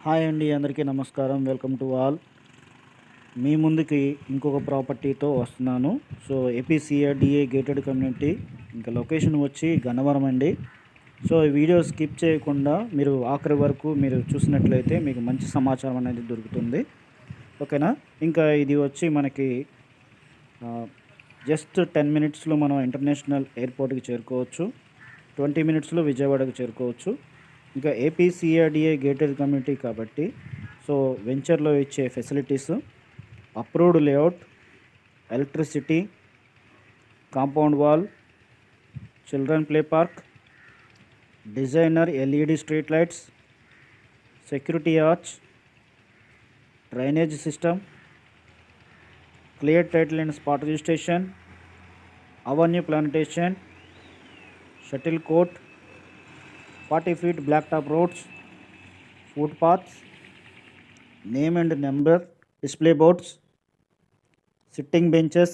Hi అండి, అందరికీ నమస్కారం. Welcome to all. మీ ముందుకి ఇంకొక ప్రాపర్టీతో వస్తున్నాను. సో ఏపీసీఆర్డీఏ గేటెడ్ కమ్యూనిటీ, ఇంకా లొకేషన్ వచ్చి గన్నవరం అండి. సో ఈ వీడియో స్కిప్ చేయకుండా మీరు ఆఖరి వరకు మీరు చూసినట్లయితే మీకు మంచి సమాచారం అనేది దొరుకుతుంది. ఓకేనా? ఇంకా ఇది వచ్చి మనకి జస్ట్ 10 మినిట్స్లో మనం ఇంటర్నేషనల్ ఎయిర్పోర్ట్కి చేరుకోవచ్చు. 20 మినిట్స్లో విజయవాడకు చేరుకోవచ్చు. ఇంకా ఏపీసీఆర్డీఏ గేటెడ్ కమ్యూనిటీ కాబట్టి సో వెంచర్లో ఇచ్చే facilities, approved layout, electricity, compound wall, children play park, designer LED street lights, security arch, drainage system, clear title and spot registration, avenue plantation, shuttle court, 40 feet blacktop roads, footpaths, name and number display boards, sitting benches,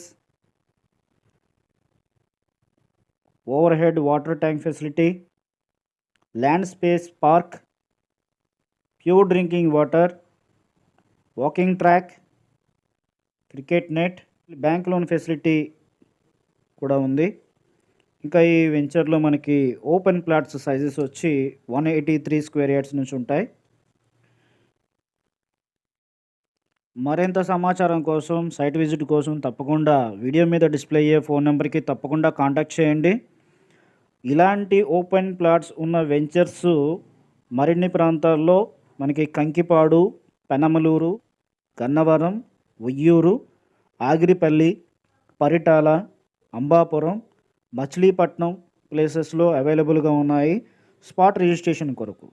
overhead water tank facility, land space park, pure drinking water, walking track, cricket net, bank loan facility కూడా ఉంది. ఇంకా ఈ వెంచర్లో మనకి open plots sizes వచ్చి 183 square yards నుంచి ఉంటాయి. మరింత సమాచారం కోసం, సైట్ విజిట్ కోసం తప్పకుండా వీడియో మీద డిస్ప్లే అయ్యే ఫోన్ నెంబర్కి తప్పకుండా కాంటాక్ట్ చేయండి. ఇలాంటి ఓపెన్ ప్లాట్స్ ఉన్న వెంచర్స్ మరిన్ని ప్రాంతాల్లో మనకి కంకిపాడు, పెనమలూరు, గన్నవరం, ఉయ్యూరు, ఆగిరిపల్లి, పరిటాల, అంబాపురం, మచిలీపట్నం ప్లేసెస్లో అవైలబుల్గా ఉన్నాయి స్పాట్ రిజిస్ట్రేషన్ కొరకు.